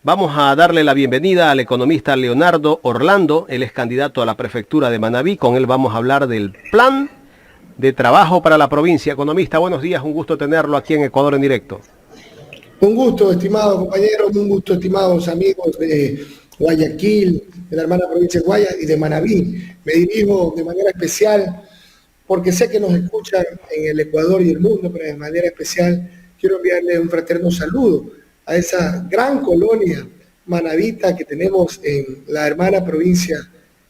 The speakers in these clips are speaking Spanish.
Vamos a darle la bienvenida al economista Leonardo Orlando. Él es candidato a la prefectura de Manabí. Con él vamos a hablar del plan de trabajo para la provincia. Economista, buenos días. Un gusto tenerlo aquí en Ecuador en directo. Un gusto, estimado compañero, un gusto, estimados amigos de Guayaquil, de la hermana provincia de Guayas y de Manabí. Me dirijo de manera especial porque sé que nos escuchan en el Ecuador y el mundo, pero de manera especial quiero enviarle un fraterno saludo a esa gran colonia manabita que tenemos en la hermana provincia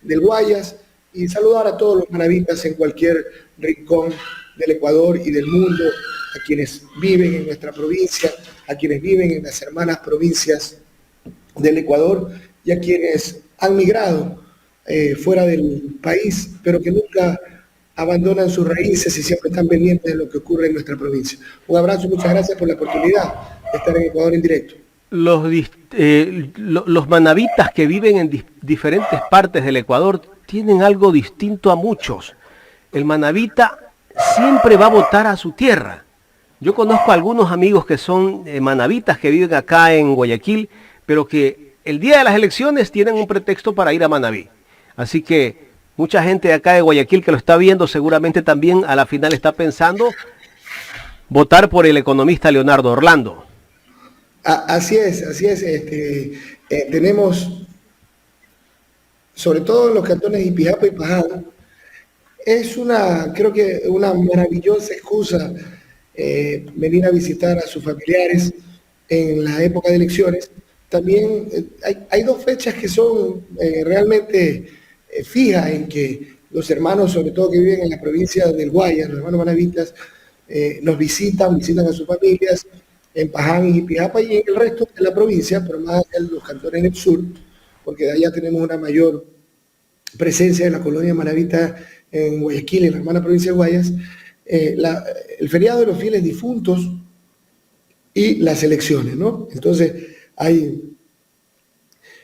del Guayas y saludar a todos los manabitas en cualquier rincón del Ecuador y del mundo, a quienes viven en nuestra provincia, a quienes viven en las hermanas provincias del Ecuador y a quienes han migrado fuera del país, pero que nunca abandonan sus raíces y siempre están pendientes de lo que ocurre en nuestra provincia. Un abrazo y muchas gracias por la oportunidad de estar en Ecuador en directo. Los manabitas que viven en diferentes partes del Ecuador tienen algo distinto a muchos. El manabita siempre va a votar a su tierra. Yo conozco a algunos amigos que son manabitas que viven acá en Guayaquil, pero que el día de las elecciones tienen un pretexto para ir a Manabí. Así que mucha gente de acá de Guayaquil que lo está viendo seguramente también a la final está pensando votar por el economista Leonardo Orlando. Así es. Tenemos, sobre todo en los cantones de Ipijapa y Paján, creo que una maravillosa excusa venir a visitar a sus familiares en la época de elecciones. También hay dos fechas que son realmente fijas en que los hermanos, sobre todo que viven en la provincia del Guayas, los hermanos manabitas, nos visitan a sus familias en Paján y Pijapa y en el resto de la provincia, pero más en los cantones del sur, porque de allá tenemos una mayor presencia de la colonia manabita en Guayaquil, en la hermana provincia de Guayas, el feriado de los fieles difuntos y las elecciones, ¿no? Entonces hay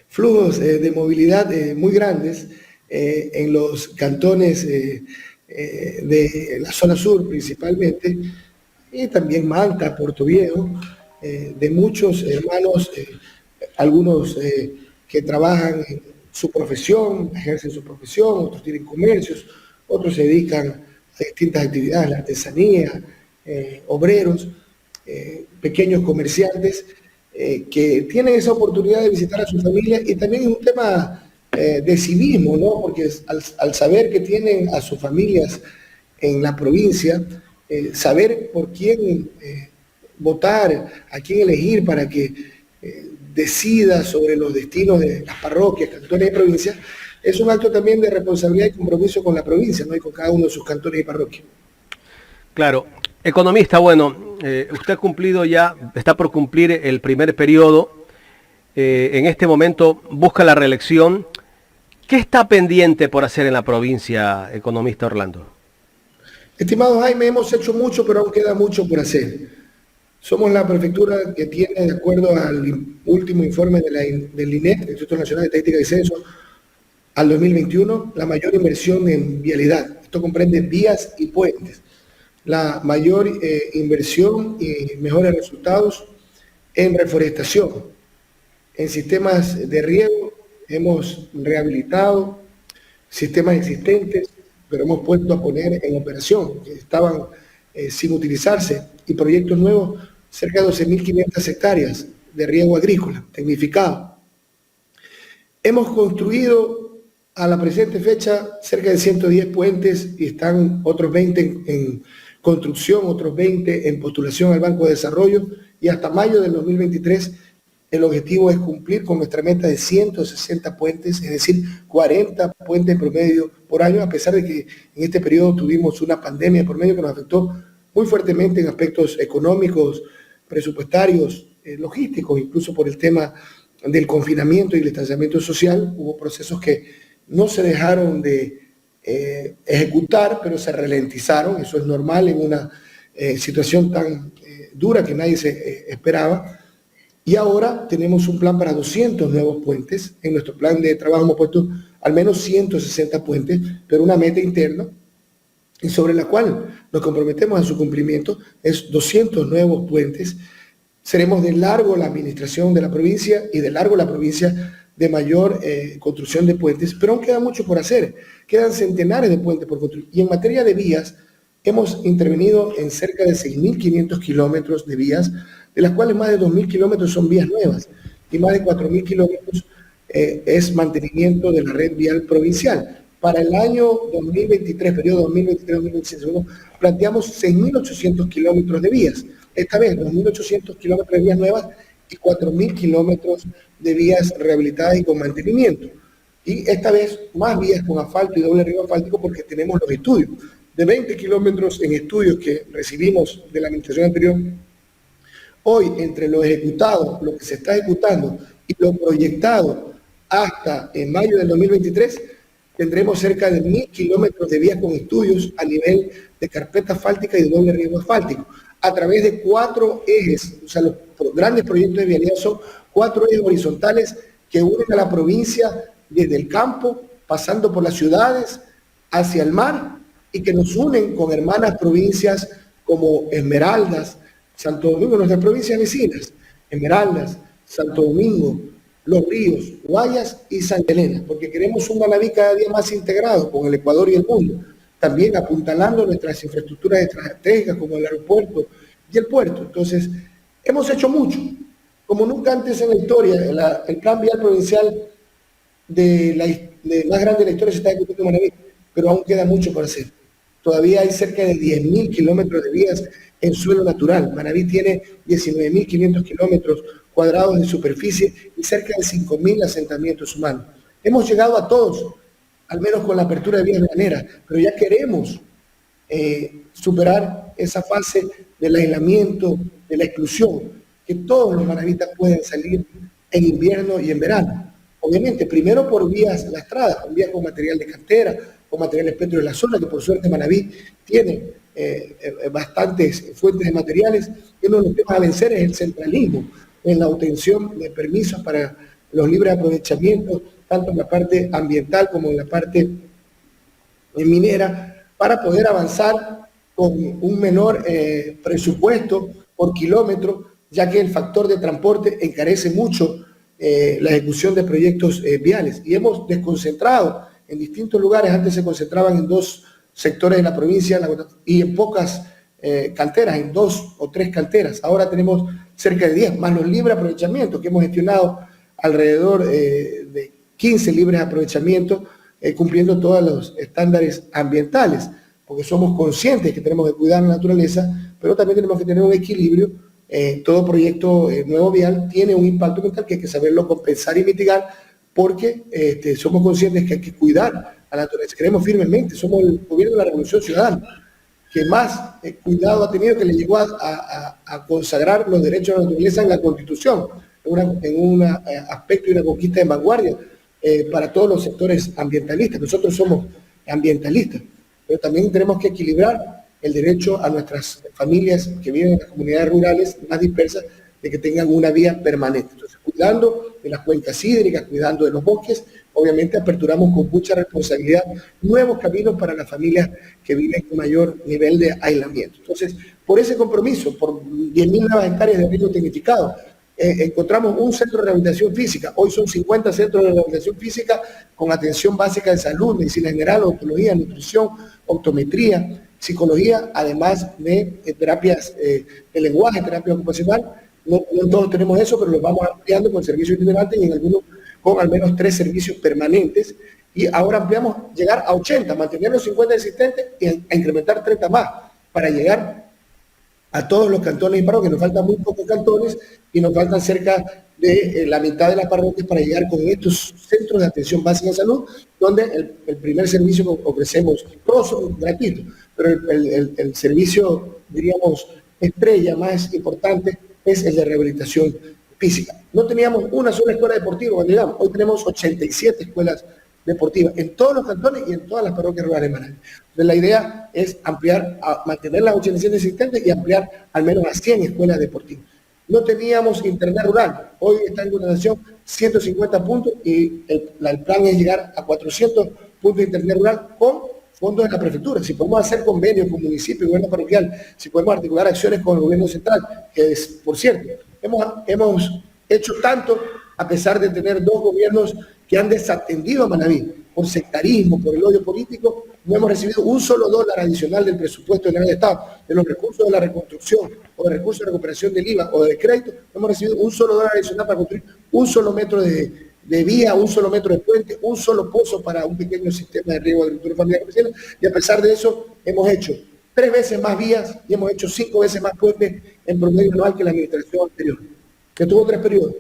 flujos de movilidad muy grandes en los cantones de la zona sur principalmente, y también Manta, Puerto Viejo, de muchos hermanos, algunos que trabajan en su profesión, ejercen su profesión, otros tienen comercios, otros se dedican a distintas actividades, la artesanía, obreros, pequeños comerciantes, que tienen esa oportunidad de visitar a su familia, y también es un tema de civismo, ¿no? Porque al saber que tienen a sus familias en la provincia, saber por quién votar, a quién elegir para que decida sobre los destinos de las parroquias, cantones y provincias, es un acto también de responsabilidad y compromiso con la provincia, ¿no? Y con cada uno de sus cantones y parroquias. Claro. Economista, bueno, usted ha cumplido ya, está por cumplir el primer periodo, en este momento busca la reelección. ¿Qué está pendiente por hacer en la provincia, economista Orlando? Estimado Jaime, hemos hecho mucho, pero aún queda mucho por hacer. Somos la prefectura que tiene, de acuerdo al último informe del INET, el Instituto Nacional de Estadística y Censo, al 2021, la mayor inversión en vialidad. Esto comprende vías y puentes. La mayor inversión y mejores resultados en reforestación. En sistemas de riego hemos rehabilitado sistemas existentes, pero hemos puesto a poner en operación, que estaban sin utilizarse, y proyectos nuevos, cerca de 12.500 hectáreas de riego agrícola, tecnificado. Hemos construido a la presente fecha cerca de 110 puentes y están otros 20 en construcción, otros 20 en postulación al Banco de Desarrollo, y hasta mayo del 2023 el objetivo es cumplir con nuestra meta de 160 puentes, es decir, 40 puentes promedio por año, a pesar de que en este periodo tuvimos una pandemia por medio que nos afectó muy fuertemente en aspectos económicos, presupuestarios, logísticos, incluso por el tema del confinamiento y el distanciamiento social. Hubo procesos que no se dejaron de ejecutar, pero se ralentizaron. Eso es normal en una situación tan dura que nadie se esperaba. Y ahora tenemos un plan para 200 nuevos puentes. En nuestro plan de trabajo hemos puesto al menos 160 puentes, pero una meta interna, y sobre la cual nos comprometemos a su cumplimiento, es 200 nuevos puentes seremos de largo la administración de la provincia y de largo la provincia de mayor construcción de puentes, pero aún queda mucho por hacer. Quedan centenares de puentes por construir. Y en materia de vías, hemos intervenido en cerca de 6.500 kilómetros de vías, de las cuales más de 2.000 kilómetros son vías nuevas y más de 4.000 kilómetros es mantenimiento de la red vial provincial. Para el año 2023, periodo 2023-2026, planteamos 6.800 kilómetros de vías. Esta vez 2.800 kilómetros de vías nuevas y 4.000 kilómetros de vías rehabilitadas y con mantenimiento. Y esta vez más vías con asfalto y doble riego asfáltico porque tenemos los estudios. De 20 kilómetros en estudios que recibimos de la administración anterior, hoy entre lo ejecutado, lo que se está ejecutando y lo proyectado hasta en mayo del 2023, tendremos cerca de 1.000 kilómetros de vías con estudios a nivel de carpeta asfáltica y de doble riego asfáltico, a través de 4 ejes. O sea, los grandes proyectos de vialidad son 4 ejes horizontales que unen a la provincia desde el campo, pasando por las ciudades, hacia el mar, y que nos unen con hermanas provincias como Esmeraldas, Santo Domingo, nuestras provincias vecinas, Esmeraldas, Santo Domingo, Los Ríos, Guayas y Santa Elena, porque queremos un Manabí cada día más integrado con el Ecuador y el mundo, también apuntalando nuestras infraestructuras estratégicas como el aeropuerto y el puerto. Entonces, hemos hecho mucho, como nunca antes en la historia. El plan vial provincial más grande de la historia se está ejecutando en Manabí, pero aún queda mucho por hacer. Todavía hay cerca de 10.000 kilómetros de vías en suelo natural. Manabí tiene 19.500 kilómetros cuadrados de superficie y cerca de 5.000 asentamientos humanos. Hemos llegado a todos, al menos con la apertura de vías veraneras, pero ya queremos superar esa fase del aislamiento, de la exclusión, que todos los manavitas pueden salir en invierno y en verano. Obviamente, primero por vías lastradas, con vías con material de cantera, con materiales petro de la zona, que por suerte Manabí tiene bastantes fuentes de materiales. Y uno de los temas a vencer es el centralismo en la obtención de permisos para los libres aprovechamientos, tanto en la parte ambiental como en la parte minera, para poder avanzar con un menor presupuesto por kilómetro, ya que el factor de transporte encarece mucho la ejecución de proyectos viales. Y hemos desconcentrado en distintos lugares. Antes se concentraban en 2 sectores de la provincia y en pocas canteras, en 2 o 3 canteras. Ahora tenemos cerca de 10, más los libres aprovechamientos, que hemos gestionado alrededor de 15 libres aprovechamientos, cumpliendo todos los estándares ambientales, porque somos conscientes que tenemos que cuidar la naturaleza, pero también tenemos que tener un equilibrio. Todo proyecto nuevo vial tiene un impacto ambiental que hay que saberlo compensar y mitigar, porque somos conscientes que hay que cuidar a la naturaleza. Creemos firmemente, somos el gobierno de la Revolución Ciudadana, que más cuidado ha tenido, que le llegó a consagrar los derechos de la naturaleza en la Constitución, en un aspecto y una conquista de vanguardia para todos los sectores ambientalistas. Nosotros somos ambientalistas, pero también tenemos que equilibrar el derecho a nuestras familias que viven en las comunidades rurales más dispersas de que tengan una vía permanente. Entonces, cuidando de las cuencas hídricas, cuidando de los bosques, obviamente aperturamos con mucha responsabilidad nuevos caminos para las familias que viven con mayor nivel de aislamiento. Entonces, por ese compromiso, por 10.000 nuevas hectáreas de riego tecnificado, encontramos un centro de rehabilitación física. Hoy son 50 centros de rehabilitación física con atención básica de salud, medicina general, odontología, nutrición, optometría, psicología, además de terapias de lenguaje, terapia ocupacional. No todos tenemos eso, pero los vamos ampliando con servicios itinerantes y en algunos con al menos 3 servicios permanentes. Y ahora ampliamos llegar a 80, mantener los 50 existentes y a incrementar 30 más para llegar a todos los cantones y parroquias. Nos faltan muy pocos cantones y nos faltan cerca de la mitad de las parroquias para llegar con estos centros de atención básica de salud, donde el primer servicio que ofrecemos, todos son gratuitos, pero el servicio, diríamos, estrella más importante es el de rehabilitación física. No teníamos una sola escuela deportiva cuando llegamos, hoy tenemos 87 escuelas deportivas en todos los cantones y en todas las parroquias rurales de Manabí. Entonces la idea es ampliar, mantener las 87 existentes y ampliar al menos a 100 escuelas deportivas. No teníamos internet rural, hoy está en dotación 150 puntos y el plan es llegar a 400 puntos de internet rural con fondos de la prefectura. Si podemos hacer convenios con municipios y gobierno parroquial, si podemos articular acciones con el gobierno central, que es, por cierto, Hemos hecho tanto a pesar de tener dos gobiernos que han desatendido a Manabí por sectarismo, por el odio político. No hemos recibido un solo dólar adicional del presupuesto general del Estado, de los recursos de la reconstrucción o de recursos de recuperación del IVA o de crédito. No hemos recibido un solo dólar adicional para construir un solo metro de vía, un solo metro de puente, un solo pozo para un pequeño sistema de riego de agricultura familiar campesina. Y a pesar de eso, hemos hecho 3 veces más vías y hemos hecho 5 veces más puentes en promedio anual que la administración anterior, que tuvo 3 periodos.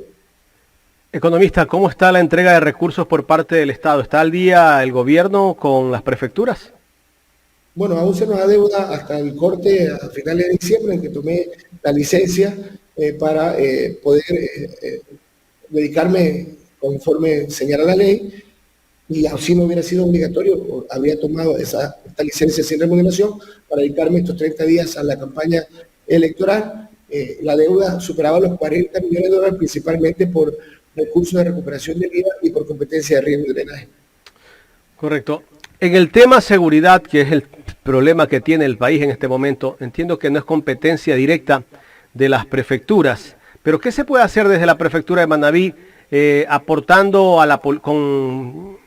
Economista, ¿cómo está la entrega de recursos por parte del Estado? ¿Está al día el gobierno con las prefecturas? Bueno, aún se nos adeuda hasta el corte a finales de diciembre, en que tomé la licencia para poder dedicarme conforme señala la ley, y así no hubiera sido obligatorio, habría tomado esta licencia sin remuneración para dedicarme estos 30 días a la campaña electoral. La deuda superaba los 40 millones de dólares, principalmente por recursos de recuperación del IVA y por competencia de riego y drenaje. Correcto. En el tema seguridad, que es el problema que tiene el país en este momento, entiendo que no es competencia directa de las prefecturas, pero ¿qué se puede hacer desde la prefectura de Manabí aportando a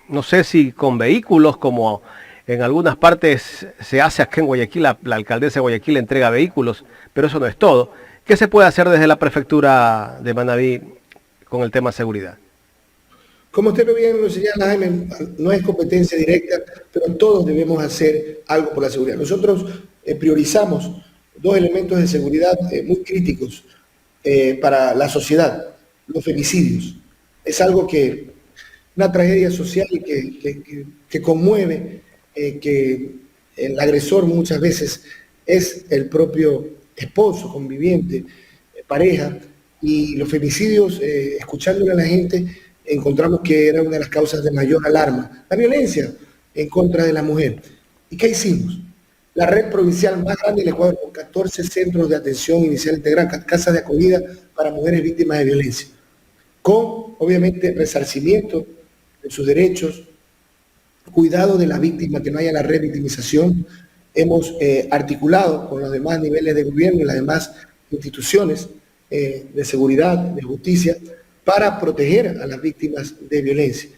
no sé si con vehículos, como en algunas partes se hace aquí en Guayaquil, la alcaldesa de Guayaquil entrega vehículos, pero eso no es todo? ¿Qué se puede hacer desde la prefectura de Manabí con el tema seguridad? Como usted bien lo señala, Jaime, no es competencia directa, pero todos debemos hacer algo por la seguridad. Nosotros priorizamos 2 elementos de seguridad muy críticos para la sociedad: los femicidios. Es algo una tragedia social que conmueve, que el agresor muchas veces es el propio esposo, conviviente, pareja, y los femicidios, escuchándole a la gente, encontramos que era una de las causas de mayor alarma, la violencia en contra de la mujer. ¿Y qué hicimos? La red provincial más grande del Ecuador, con 14 centros de atención inicial integral, casas de acogida para mujeres víctimas de violencia, con, obviamente, resarcimiento de sus derechos, cuidado de la víctima, que no haya la revictimización. Hemos articulado con los demás niveles de gobierno y las demás instituciones de seguridad, de justicia, para proteger a las víctimas de violencia.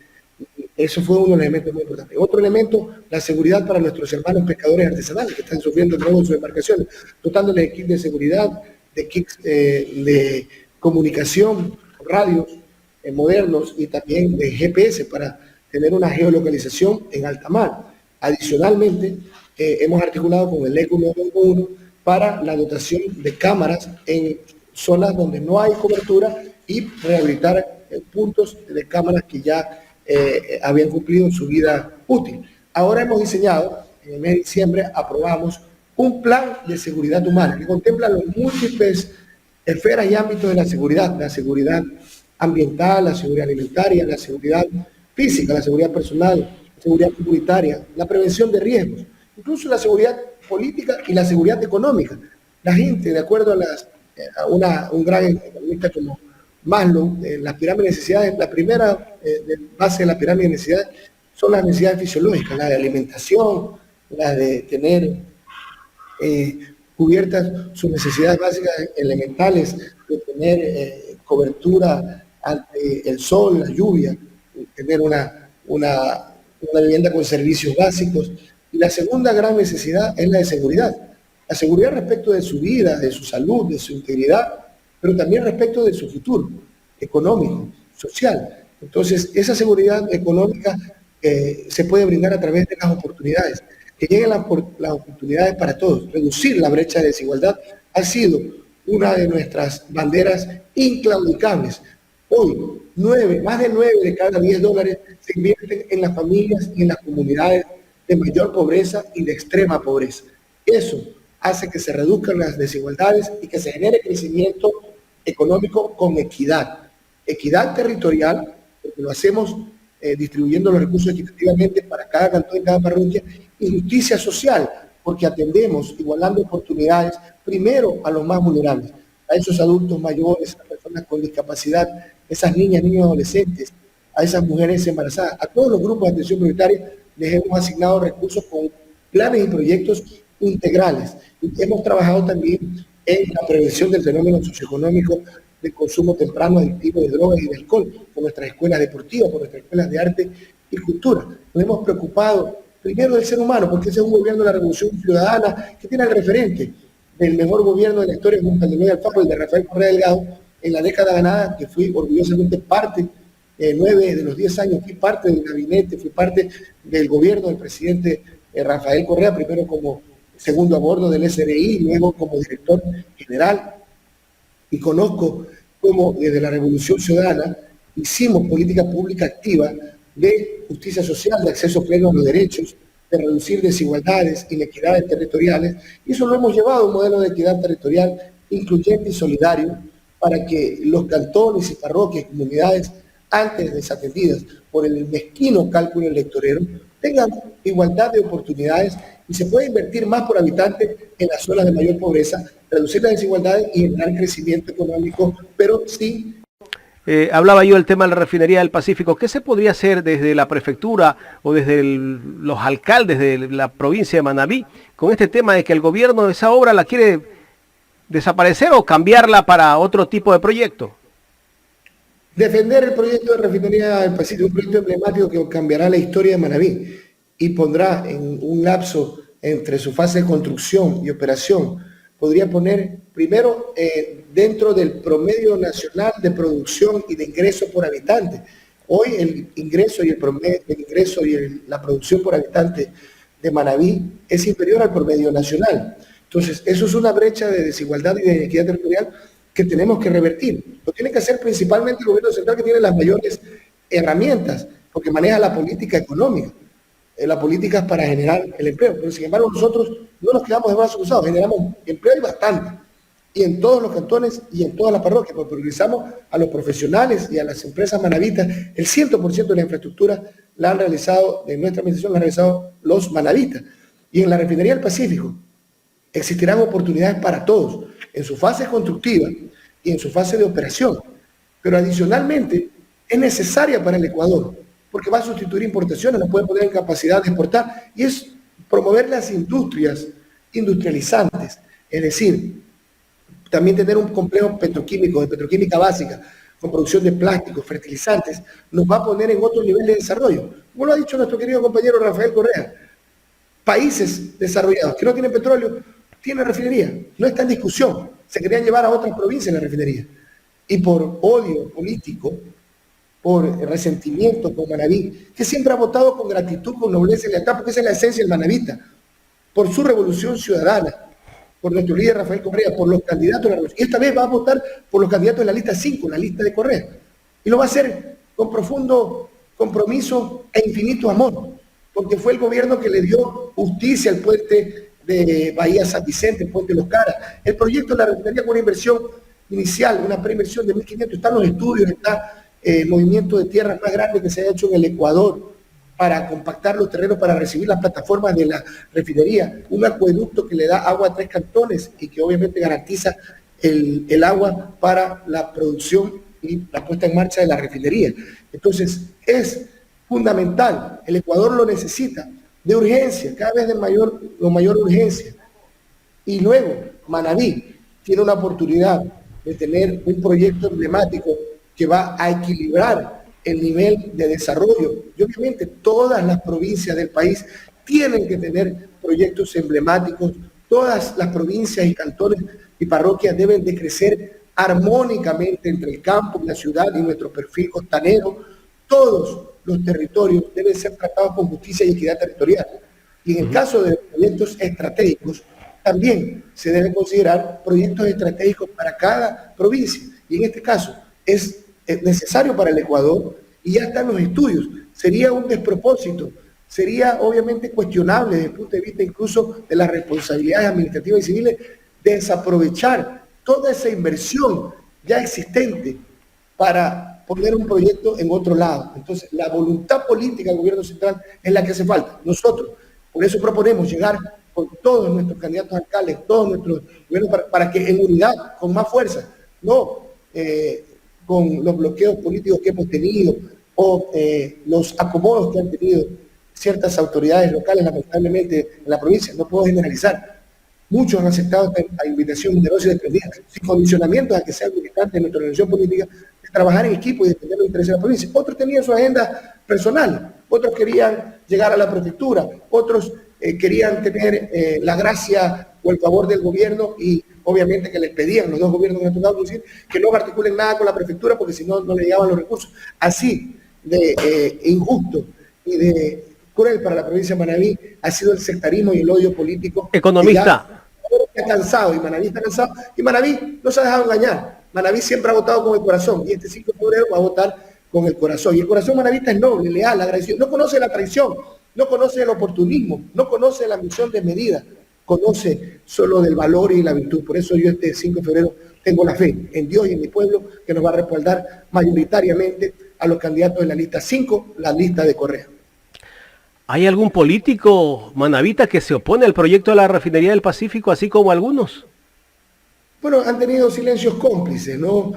Eso fue uno de los elementos muy importantes. Otro elemento, la seguridad para nuestros hermanos pescadores artesanales que están sufriendo el robo en sus embarcaciones, dotándoles de kits de seguridad, de kits de comunicación, radios modernos y también de GPS para tener una geolocalización en alta mar. Adicionalmente, hemos articulado con el ECO 911 para la dotación de cámaras en zonas donde no hay cobertura y rehabilitar puntos de cámaras que ya habían cumplido su vida útil. Ahora hemos diseñado, en el mes de diciembre aprobamos un plan de seguridad humana que contempla los múltiples esferas y ámbitos de la seguridad ambiental, la seguridad alimentaria, la seguridad física, la seguridad personal, la seguridad comunitaria, la prevención de riesgos, incluso la seguridad política y la seguridad económica. La gente, de acuerdo a un gran economista como Maslow, las pirámides de necesidades, la primera base de la pirámide de necesidades son las necesidades fisiológicas, la de alimentación, la de tener cubiertas sus necesidades básicas elementales, de tener cobertura ante el sol, la lluvia, tener una vivienda con servicios básicos. Y la segunda gran necesidad es la de seguridad. La seguridad respecto de su vida, de su salud, de su integridad, pero también respecto de su futuro económico, social. Entonces, esa seguridad económica se puede brindar a través de las oportunidades, que lleguen las oportunidades para todos. Reducir la brecha de desigualdad ha sido una de nuestras banderas inclaudicables. Hoy, más de 9 de cada 10 dólares se invierten en las familias y en las comunidades de mayor pobreza y de extrema pobreza. Eso hace que se reduzcan las desigualdades y que se genere crecimiento económico con equidad. Equidad territorial, porque lo hacemos distribuyendo los recursos equitativamente para cada cantón y cada parroquia, y justicia social, porque atendemos, igualando oportunidades, primero a los más vulnerables, a esos adultos mayores, a personas con discapacidad, esas niñas, niños, adolescentes, a esas mujeres embarazadas, a todos los grupos de atención prioritaria les hemos asignado recursos con planes y proyectos integrales. Y hemos trabajado también en la prevención del fenómeno socioeconómico del consumo temprano adictivo de drogas y de alcohol, con nuestras escuelas deportivas, con nuestras escuelas de arte y cultura. Nos hemos preocupado primero del ser humano, porque ese es un gobierno de la Revolución Ciudadana que tiene el referente del mejor gobierno de la historia junto al de Luis Alfaro, el de Rafael Correa Delgado, en la década ganada, que fui orgullosamente parte, 9 de los 10 años, fui parte del gabinete, fui parte del gobierno del presidente Rafael Correa, primero como segundo a bordo del SRI, luego como director general, y conozco cómo desde la Revolución Ciudadana hicimos política pública activa de justicia social, de acceso pleno a los derechos, de reducir desigualdades, inequidades territoriales, y eso lo hemos llevado a un modelo de equidad territorial incluyente y solidario para que los cantones y parroquias y comunidades antes desatendidas por el mezquino cálculo electorero tengan igualdad de oportunidades y se puede invertir más por habitante en las zonas de mayor pobreza, reducir las desigualdades y generar crecimiento económico, pero sí. Hablaba yo del tema de la refinería del Pacífico. ¿Qué se podría hacer desde la prefectura o desde los alcaldes de la provincia de Manabí con este tema de que el gobierno de esa obra la quiere desaparecer o cambiarla para otro tipo de proyecto? Defender el proyecto de refinería del Pacífico, un proyecto emblemático que cambiará la historia de Manabí y pondrá en un lapso entre su fase de construcción y operación, podría poner primero dentro del promedio nacional de producción y de ingreso por habitante. Hoy el ingreso y la producción por habitante de Manabí es inferior al promedio nacional. Entonces, eso es una brecha de desigualdad y de inequidad territorial que tenemos que revertir. Lo tiene que hacer principalmente el gobierno central, que tiene las mayores herramientas, porque maneja la política económica, las políticas para generar el empleo. Pero sin embargo, nosotros no nos quedamos de brazos cruzados, generamos empleo y bastante. Y en todos los cantones y en todas las parroquias, porque priorizamos a los profesionales y a las empresas manavitas. El 100% de la infraestructura la han realizado, de nuestra administración, la han realizado los manavitas. Y en la refinería del Pacífico existirán oportunidades para todos, en su fase constructiva y en su fase de operación. Pero adicionalmente es necesaria para el Ecuador, porque va a sustituir importaciones, nos puede poner en capacidad de exportar, y es promover las industrias industrializantes, es decir, también tener un complejo petroquímico, de petroquímica básica, con producción de plásticos, fertilizantes, nos va a poner en otro nivel de desarrollo. Como lo ha dicho nuestro querido compañero Rafael Correa, países desarrollados que no tienen petróleo, tienen refinería, no está en discusión, se querían llevar a otras provincias la refinería. Y por odio político, por resentimiento con Manabí, que siempre ha votado con gratitud, con nobleza y lealtad, porque esa es la esencia del manabita, por su revolución ciudadana, por nuestro líder Rafael Correa, por los candidatos de la revolución. Y esta vez va a votar por los candidatos de la lista 5, la lista de Correa. Y lo va a hacer con profundo compromiso e infinito amor, porque fue el gobierno que le dio justicia al puente de Bahía San Vicente, el puente de Los Caras. El proyecto de la refinería con una inversión inicial, una preinversión de 1.500, están los estudios, está el movimiento de tierras más grande que se ha hecho en el Ecuador para compactar los terrenos para recibir las plataformas de la refinería, un acueducto que le da agua a 3 cantones y que obviamente garantiza el agua para la producción y la puesta en marcha de la refinería. Entonces, es fundamental, el Ecuador lo necesita, de urgencia, cada vez de mayor urgencia. Y luego, Manabí tiene una oportunidad de tener un proyecto emblemático que va a equilibrar el nivel de desarrollo. Y obviamente todas las provincias del país tienen que tener proyectos emblemáticos, todas las provincias y cantones y parroquias deben de crecer armónicamente entre el campo y la ciudad y nuestro perfil costanero. Todos los territorios deben ser tratados con justicia y equidad territorial. Y en el caso de proyectos estratégicos, también se deben considerar proyectos estratégicos para cada provincia. Y en este caso es necesario para el Ecuador y ya están los estudios. Sería un despropósito, sería obviamente cuestionable desde el punto de vista incluso de las responsabilidades administrativas y civiles desaprovechar toda esa inversión ya existente para poner un proyecto en otro lado. Entonces, la voluntad política del gobierno central es la que hace falta. Nosotros, por eso proponemos llegar con todos nuestros candidatos a alcaldes, todos nuestros gobiernos, para que en unidad, con más fuerza, no con los bloqueos políticos que hemos tenido o los acomodos que han tenido ciertas autoridades locales, lamentablemente, en la provincia, no puedo generalizar, Muchos han aceptado esta invitación generosa y desprendida, sin condicionamientos a que sean militantes de nuestra organización política, de trabajar en equipo y defender los intereses de la provincia. Otros tenían su agenda personal, otros querían llegar a la prefectura, otros querían tener la gracia o el favor del gobierno y obviamente que les pedían los dos gobiernos que nos tocaba decir que no articulen nada con la prefectura porque si no, no le llegaban los recursos. Así de injusto y de cruel para la provincia de Manabí ha sido el sectarismo y el odio político. Economista. Está cansado y Manabí está cansado y Manabí no se ha dejado engañar. Manabí siempre ha votado con el corazón y este 5 de febrero va a votar con el corazón. Y el corazón manabista es noble, leal, agradecido. No conoce la traición, no conoce el oportunismo, no conoce la ambición desmedida, conoce solo del valor y la virtud. Por eso yo este 5 de febrero tengo la fe en Dios y en mi pueblo que nos va a respaldar mayoritariamente a los candidatos de la lista 5, la lista de Correa. ¿Hay algún político manabita que se opone al proyecto de la refinería del Pacífico, así como algunos? Bueno, han tenido silencios cómplices, ¿no?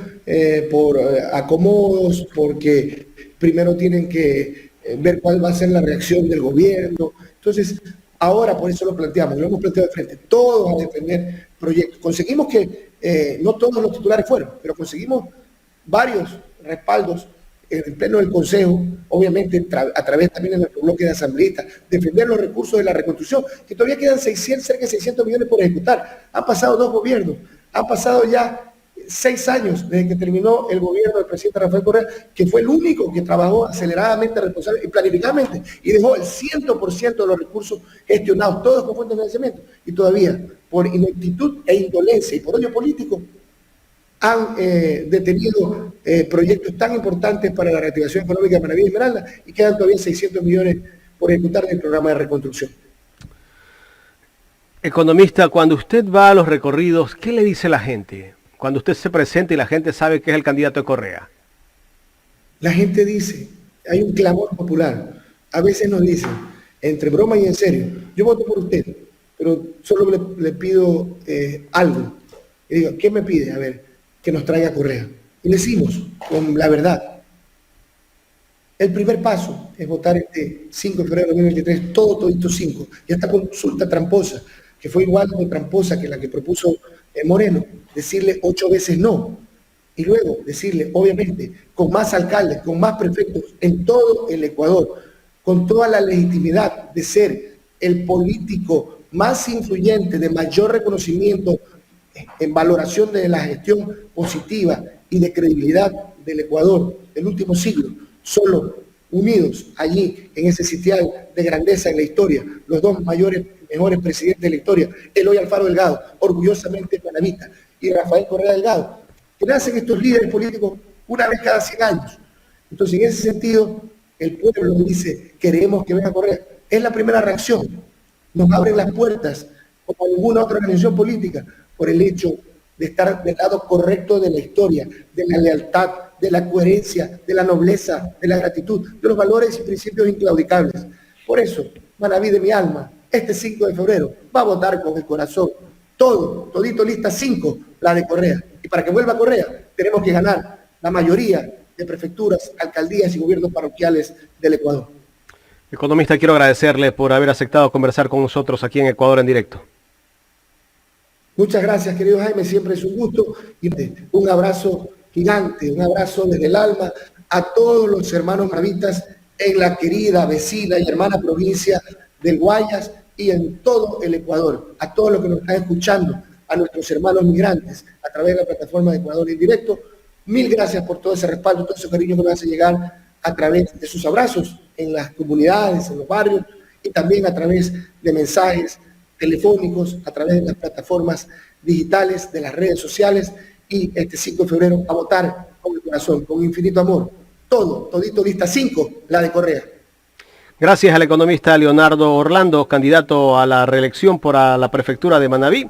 Por acomodos, porque primero tienen que ver cuál va a ser la reacción del gobierno. Entonces, ahora por eso lo planteamos, lo hemos planteado de frente. Todos a defender proyectos. Conseguimos que no todos los titulares fueron, pero conseguimos varios respaldos en el pleno del Consejo, obviamente a través también de nuestro bloque de asambleístas, defender los recursos de la reconstrucción, que todavía quedan cerca de 600 millones por ejecutar. Han pasado 2 gobiernos, han pasado ya 6 años desde que terminó el gobierno del presidente Rafael Correa, que fue el único que trabajó aceleradamente, responsable y planificadamente, y dejó el 100% de los recursos gestionados, todos con fuentes de financiamiento, y todavía, por ineptitud e indolencia y por odio político, han detenido proyectos tan importantes para la reactivación económica de Manabí y Esmeralda y quedan todavía 600 millones por ejecutar del programa de reconstrucción. Economista, cuando usted va a los recorridos, ¿qué le dice la gente? Cuando usted se presenta y la gente sabe que es el candidato de Correa. La gente dice, hay un clamor popular. A veces nos dicen, entre broma y en serio, yo voto por usted, pero solo le pido algo. Y digo, ¿qué me pide? A ver, que nos traiga Correa. Y le decimos con la verdad. El primer paso es votar este 5 de febrero de 2023, todito 5. Y esta consulta tramposa, que fue igual de tramposa que la que propuso Moreno, decirle 8 veces no. Y luego decirle, obviamente, con más alcaldes, con más prefectos en todo el Ecuador, con toda la legitimidad de ser el político más influyente, de mayor reconocimiento en valoración de la gestión positiva y de credibilidad del Ecuador del último siglo, solo unidos allí en ese sitial de grandeza en la historia, los dos mejores presidentes de la historia, Eloy Alfaro Delgado, orgullosamente manabita, y Rafael Correa Delgado, que nacen estos líderes políticos una vez cada 100 años. Entonces, en ese sentido, el pueblo dice, queremos que venga Correa. Es la primera reacción. Nos abren las puertas, como ninguna otra organización política, por el hecho de estar del lado correcto de la historia, de la lealtad, de la coherencia, de la nobleza, de la gratitud, de los valores y principios inclaudicables. Por eso, Manabí de mi alma, este 5 de febrero, va a votar con el corazón. Todito lista 5, la de Correa. Y para que vuelva Correa, tenemos que ganar la mayoría de prefecturas, alcaldías y gobiernos parroquiales del Ecuador. Economista, quiero agradecerle por haber aceptado conversar con nosotros aquí en Ecuador en Directo. Muchas gracias, querido Jaime, siempre es un gusto. Y un abrazo gigante, un abrazo desde el alma a todos los hermanos manabitas en la querida, vecina y hermana provincia del Guayas y en todo el Ecuador, a todos los que nos están escuchando, a nuestros hermanos migrantes a través de la plataforma de Ecuador en Directo. Mil gracias por todo ese respaldo, todo ese cariño que nos hace llegar a través de sus abrazos en las comunidades, en los barrios y también a través de mensajes telefónicos, a través de las plataformas digitales, de las redes sociales y este 5 de febrero a votar con el corazón, con infinito amor. Todito lista 5, la de Correa. Gracias al economista Leonardo Orlando, candidato a la reelección por la prefectura de Manabí.